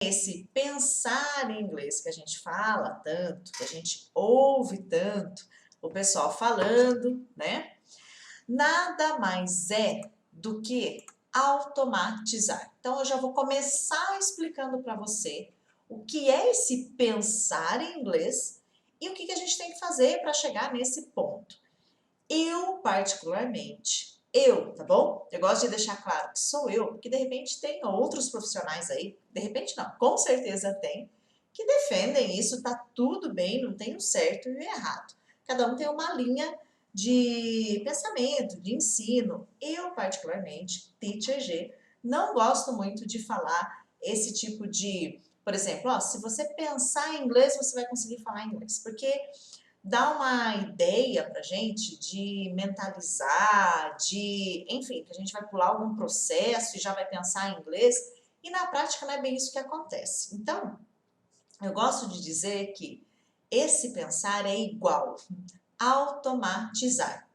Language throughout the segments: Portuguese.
Esse pensar em inglês que a gente fala tanto, que a gente ouve tanto, o pessoal falando, né? Nada mais é do que automatizar. Então, eu já vou começar explicando para você o que é esse pensar em inglês e o que a gente tem que fazer para chegar nesse ponto. Eu, particularmente, tá bom? Eu gosto de deixar claro que sou eu, porque de repente tem outros profissionais aí, de repente não, com certeza tem, que defendem isso, tá tudo bem, não tem o certo e o errado. Cada um tem uma linha de pensamento, de ensino. Eu, particularmente, Teacher G, não gosto muito de falar esse tipo de, por exemplo, ó, se você pensar em inglês, você vai conseguir falar inglês, porque dá uma ideia pra gente de mentalizar, de, enfim, que a gente vai pular algum processo e já vai pensar em inglês, e na prática não é bem isso que acontece. Então, eu gosto de dizer que esse pensar é igual automatizar.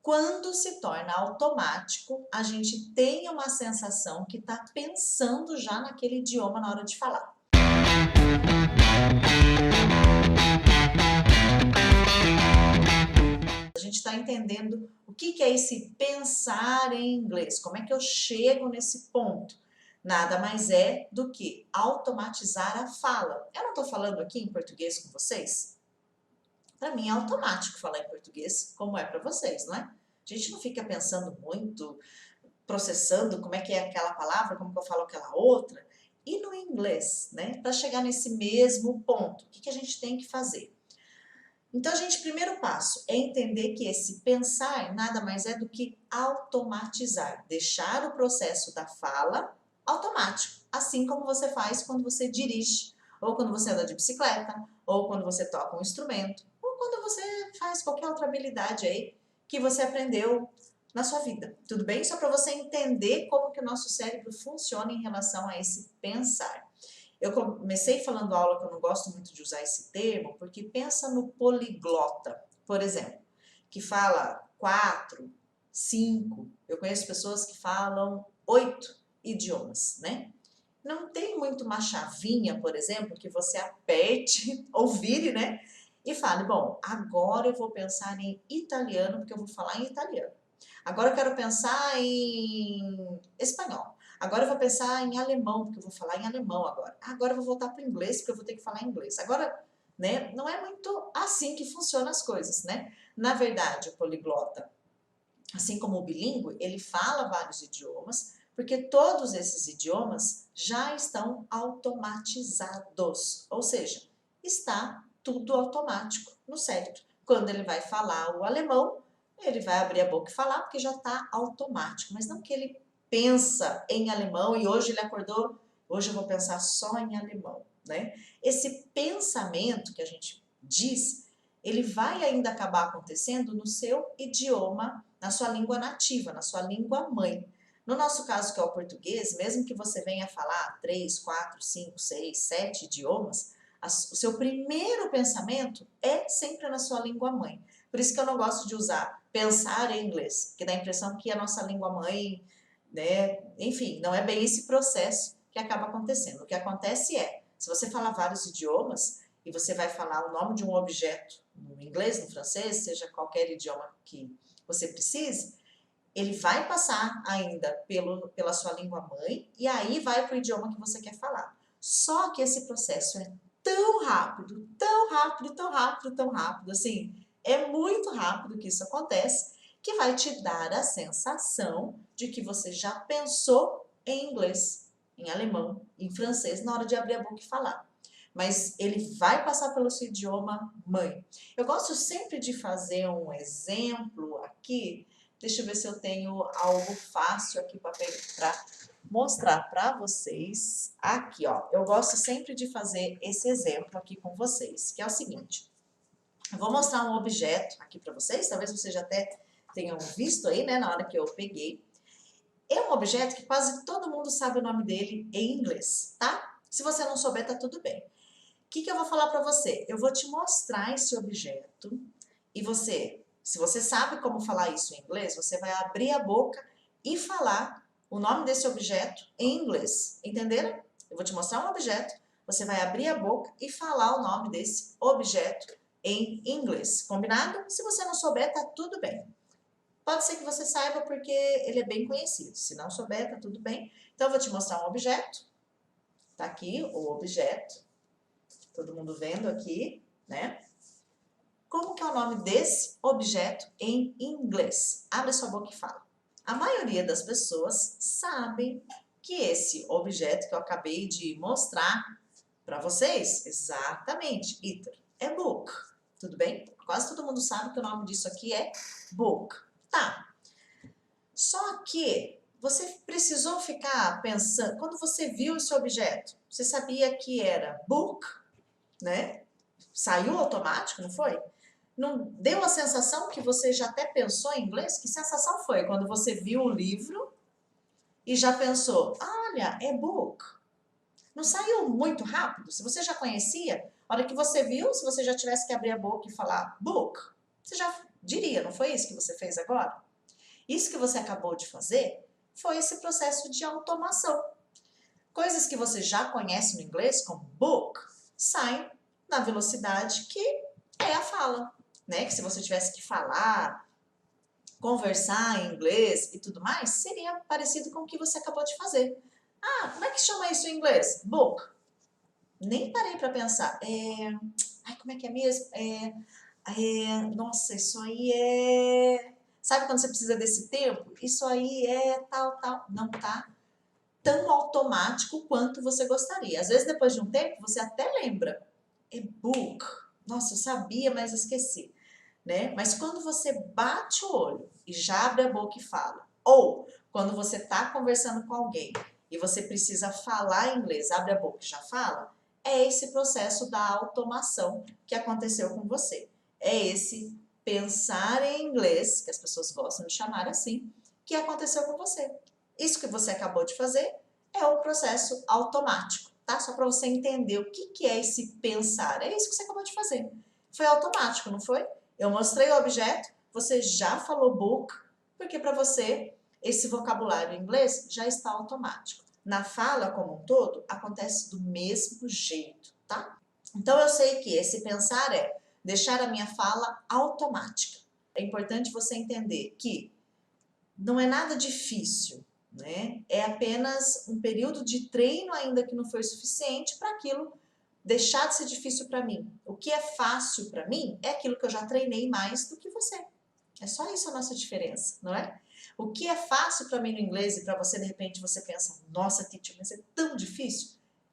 Quando se torna automático, a gente tem uma sensação que está pensando já naquele idioma na hora de falar. A gente está entendendo o que é esse pensar em inglês, como é que eu chego nesse ponto. Nada mais é do que automatizar a fala. Eu não estou falando aqui em português com vocês? Para mim é automático falar em português, como é para vocês, não é? A gente não fica pensando muito, processando como é que é aquela palavra, como que eu falo aquela outra. E no inglês, né? Para chegar nesse mesmo ponto, o que a gente tem que fazer? Então, primeiro passo é entender que esse pensar nada mais é do que automatizar, deixar o processo da fala automático, assim como você faz quando você dirige, ou quando você anda de bicicleta, ou quando você toca um instrumento, ou quando você faz qualquer outra habilidade aí que você aprendeu na sua vida, tudo bem? Só para você entender como que o nosso cérebro funciona em relação a esse pensar. Eu comecei falando aula que eu não gosto muito de usar esse termo, porque pensa no poliglota, por exemplo, que fala 4, 5, eu conheço pessoas que falam 8 idiomas, né? Não tem muito uma chavinha, por exemplo, que você aperte ou vire, né? E fale, bom, agora eu vou pensar em italiano, porque eu vou falar em italiano. Agora eu quero pensar em espanhol. Agora eu vou pensar em alemão, porque eu vou falar em alemão agora. Agora eu vou voltar para o inglês, porque eu vou ter que falar inglês. Agora, né, não é muito assim que funcionam as coisas, né? Na verdade, o poliglota, assim como o bilíngue, ele fala vários idiomas, porque todos esses idiomas já estão automatizados, ou seja, está tudo automático no cérebro. Quando ele vai falar o alemão, ele vai abrir a boca e falar, porque já está automático, mas não que ele pensa em alemão e hoje ele acordou, hoje eu vou pensar só em alemão, né? Esse pensamento que a gente diz, ele vai ainda acabar acontecendo no seu idioma, na sua língua nativa, na sua língua mãe. No nosso caso, que é o português, mesmo que você venha falar 3, 4, 5, 6, 7 idiomas, o seu primeiro pensamento é sempre na sua língua mãe. Por isso que eu não gosto de usar pensar em inglês, porque dá a impressão que a nossa língua mãe, né, enfim, não é bem esse processo que acaba acontecendo. O que acontece é, se você falar vários idiomas e você vai falar o nome de um objeto no inglês, no francês, seja qualquer idioma que você precise, ele vai passar ainda pela sua língua mãe e aí vai para o idioma que você quer falar. Só que esse processo é tão rápido, tão rápido, tão rápido, tão rápido, assim, é muito rápido que isso acontece, que vai te dar a sensação de que você já pensou em inglês, em alemão, em francês, na hora de abrir a boca e falar. Mas ele vai passar pelo seu idioma mãe. Eu gosto sempre de fazer um exemplo aqui. Deixa eu ver se eu tenho algo fácil aqui para mostrar para vocês. Aqui, ó. Eu gosto sempre de fazer esse exemplo aqui com vocês, que é o seguinte. Eu vou mostrar um objeto aqui para vocês, talvez vocês já até tenham visto aí, né, na hora que eu peguei. É um objeto que quase todo mundo sabe o nome dele em inglês, tá? Se você não souber, tá tudo bem. O que eu vou falar para você? Eu vou te mostrar esse objeto e você, se você sabe como falar isso em inglês, você vai abrir a boca e falar o nome desse objeto em inglês. Entenderam? Eu vou te mostrar um objeto, você vai abrir a boca e falar o nome desse objeto em inglês. Combinado? Se você não souber, tá tudo bem. Pode ser que você saiba porque ele é bem conhecido. Se não souber, tá tudo bem. Então, eu vou te mostrar um objeto. Tá aqui o objeto. Todo mundo vendo aqui, né? Como que é o nome desse objeto em inglês? Abre sua boca e fala. A maioria das pessoas sabem que esse objeto que eu acabei de mostrar para vocês, exatamente, Ethan, é book. Tudo bem? Quase todo mundo sabe que o nome disso aqui é book. Tá. Só que você precisou ficar pensando, quando você viu esse objeto, você sabia que era book, né? Saiu automático, não foi? Não deu a sensação que você já até pensou em inglês? Que sensação foi quando você viu o livro e já pensou, olha, é book? Não saiu muito rápido? Se você já conhecia, a hora que você viu, se você já tivesse que abrir a boca e falar book, você já diria, não foi isso que você fez agora? Isso que você acabou de fazer foi esse processo de automação. Coisas que você já conhece no inglês, como book, saem na velocidade que é a fala, né? Que se você tivesse que falar, conversar em inglês e tudo mais, seria parecido com o que você acabou de fazer. Ah, como é que chama isso em inglês? Book. Nem parei para pensar. Ai, como é que é mesmo? Nossa, isso aí é... Sabe quando você precisa desse tempo? Isso aí é tal, tal. Não tá tão automático quanto você gostaria. Às vezes, depois de um tempo, você até lembra. É book. Nossa, eu sabia, mas esqueci. Né? Mas quando você bate o olho e já abre a boca e fala, ou quando você está conversando com alguém e você precisa falar inglês, abre a boca e já fala, é esse processo da automação que aconteceu com você. É esse pensar em inglês, que as pessoas gostam de chamar assim, que aconteceu com você. Isso que você acabou de fazer é um processo automático, tá? Só para você entender o que é esse pensar. É isso que você acabou de fazer. Foi automático, não foi? Eu mostrei o objeto, você já falou book, porque para você esse vocabulário em inglês já está automático. Na fala como um todo, acontece do mesmo jeito, tá? Então eu sei que esse pensar é deixar a minha fala automática. É importante você entender que não é nada difícil, né? É apenas um período de treino ainda que não foi suficiente para aquilo deixar de ser difícil para mim. O que é fácil para mim é aquilo que eu já treinei mais do que você. É só isso a nossa diferença, não é? O que é fácil para mim no inglês e para você, de repente, você pensa, nossa, teacher, mas é tão difícil.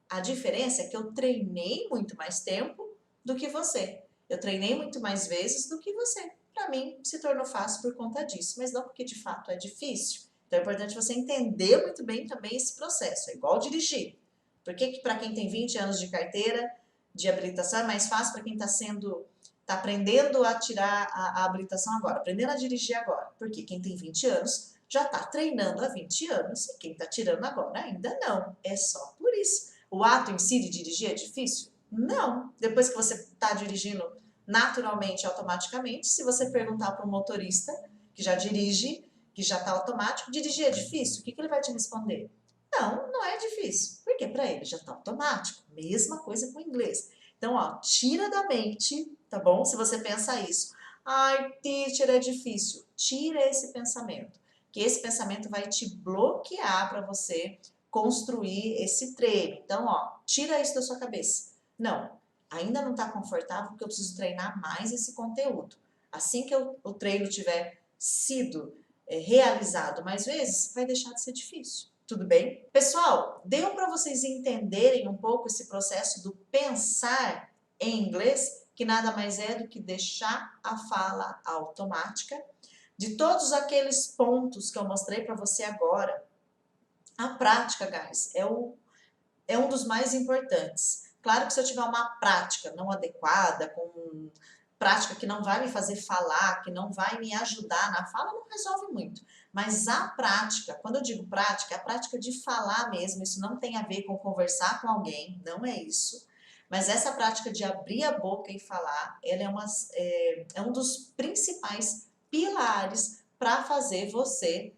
A diferença é que eu treinei muito mais tempo do que você. Eu treinei muito mais vezes do que você. Para mim, se tornou fácil por conta disso, mas não porque de fato é difícil. Então é importante você entender muito bem também esse processo. É igual dirigir. Por que para quem tem 20 anos de carteira de habilitação é mais fácil para quem está aprendendo a tirar a habilitação agora, aprendendo a dirigir agora? Porque quem tem 20 anos já está treinando há 20 anos e quem está tirando agora ainda não. É só por isso. O ato em si de dirigir é difícil? Não. Depois que você está dirigindo naturalmente, automaticamente, se você perguntar para um motorista que já dirige, que já está automático, dirigir é difícil? O que ele vai te responder? Não, não é difícil, porque para ele já está automático. Mesma coisa com o inglês. Então, ó, tira da mente, tá bom? Se você pensa isso. Ai, teacher, é difícil. Tira esse pensamento, que esse pensamento vai te bloquear para você construir esse treino. Então, ó, tira isso da sua cabeça. Não, ainda não está confortável porque eu preciso treinar mais esse conteúdo. Assim que o treino tiver sido realizado mais vezes, vai deixar de ser difícil. Tudo bem? Pessoal, deu para vocês entenderem um pouco esse processo do pensar em inglês, que nada mais é do que deixar a fala automática. De todos aqueles pontos que eu mostrei para você agora, a prática, guys, é um dos mais importantes. Claro que se eu tiver uma prática não adequada, com prática que não vai me fazer falar, que não vai me ajudar na fala, não resolve muito. Mas a prática, quando eu digo prática, é a prática de falar mesmo, isso não tem a ver com conversar com alguém, não é isso. Mas essa prática de abrir a boca e falar, ela é um dos principais pilares para fazer você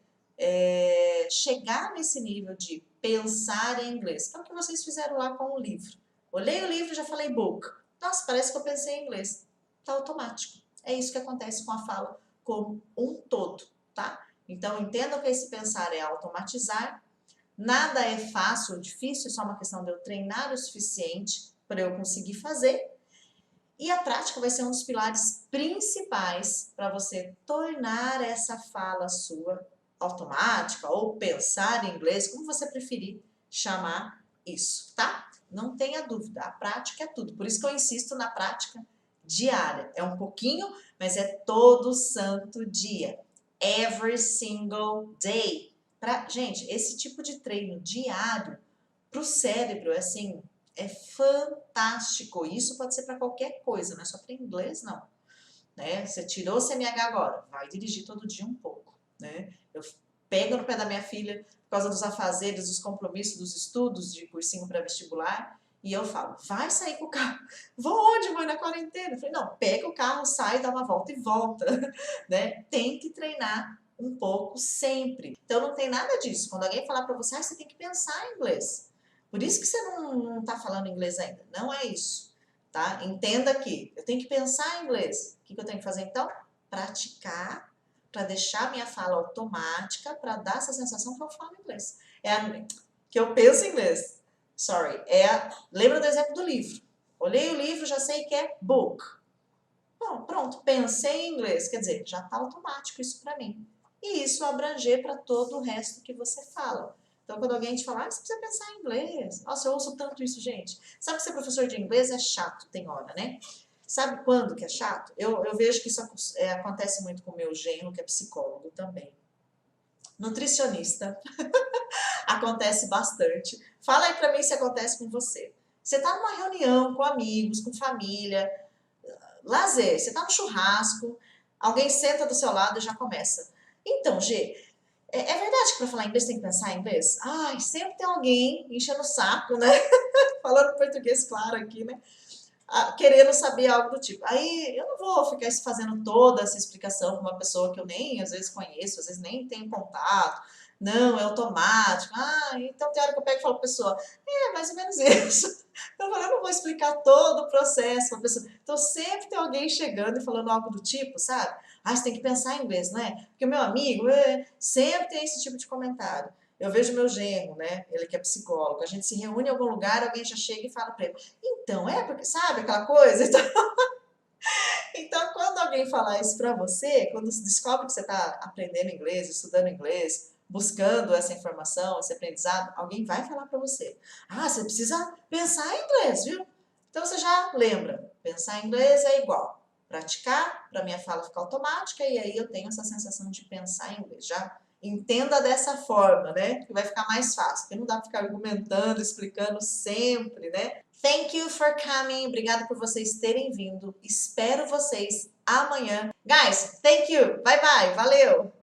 chegar nesse nível de pensar em inglês, que é o que vocês fizeram lá com o livro. Olhei o livro e já falei book. Nossa, parece que eu pensei em inglês. Tá automático. É isso que acontece com a fala como um todo, tá? Então, entendam que esse pensar é automatizar. Nada é fácil ou difícil, é só uma questão de eu treinar o suficiente para eu conseguir fazer. E a prática vai ser um dos pilares principais para você tornar essa fala sua automática ou pensar em inglês, como você preferir chamar isso, tá? Não tenha dúvida, a prática é tudo. Por isso que eu insisto na prática diária. É um pouquinho, mas é todo santo dia. Every single day. Gente, esse tipo de treino diário para o cérebro, assim, é fantástico. Isso pode ser para qualquer coisa, não é só para inglês, não. Né? Você tirou o CNH agora, vai dirigir todo dia um pouco. Né? Eu pego no pé da minha filha por causa dos afazeres, dos compromissos, dos estudos de cursinho pré-vestibular, e eu falo, vai sair com o carro. Vou onde, mãe, na quarentena? Eu falei, não, pega o carro, sai, dá uma volta e volta. Né? Tem que treinar um pouco sempre. Então não tem nada disso. Quando alguém falar para você, você tem que pensar em inglês. Por isso que você não está falando inglês ainda. Não é isso. Tá? Entenda que eu tenho que pensar em inglês. O que eu tenho que fazer então? Praticar para deixar minha fala automática, para dar essa sensação que eu falo inglês. Que eu penso em inglês. Sorry. Lembra do exemplo do livro. Olhei o livro, já sei que é book. Bom, pronto, pensei em inglês. Quer dizer, já está automático isso para mim. E isso abranger para todo o resto que você fala. Então, quando alguém te fala, você precisa pensar em inglês. Nossa, eu ouço tanto isso, gente. Sabe que ser professor de inglês é chato, tem hora, né? Sabe quando que é chato? Eu vejo que isso acontece muito com o meu genro, que é psicólogo também. Nutricionista. Acontece bastante. Fala aí pra mim se acontece com você. Você tá numa reunião com amigos, com família, lazer, você tá no churrasco, alguém senta do seu lado e já começa. Então, G, é verdade que para falar inglês tem que pensar em inglês? Ai, sempre tem alguém enchendo o saco, né? Falando português claro aqui, né? Querendo saber algo do tipo. Aí eu não vou ficar fazendo toda essa explicação com uma pessoa que eu nem às vezes conheço, às vezes nem tenho contato. Não, é automático. Então tem hora que eu pego e falo para a pessoa, mais ou menos isso. Eu não vou explicar todo o processo para a pessoa. Então sempre tem alguém chegando e falando algo do tipo, sabe? Você tem que pensar em inglês, não é? Porque o meu amigo sempre tem esse tipo de comentário. Eu vejo meu genro, né? Ele que é psicólogo. A gente se reúne em algum lugar, alguém já chega e fala para ele. Então, porque, sabe aquela coisa? Então, quando alguém falar isso para você, quando você descobre que você está aprendendo inglês, estudando inglês, buscando essa informação, esse aprendizado, alguém vai falar para você. Você precisa pensar em inglês, viu? Então, você já lembra. Pensar em inglês é igual. Praticar, para minha fala ficar automática, e aí eu tenho essa sensação de pensar em inglês. Já entenda dessa forma, né? Que vai ficar mais fácil. Porque não dá para ficar argumentando, explicando sempre, né? Thank you for coming. Obrigada por vocês terem vindo. Espero vocês amanhã. Guys, thank you. Bye bye. Valeu.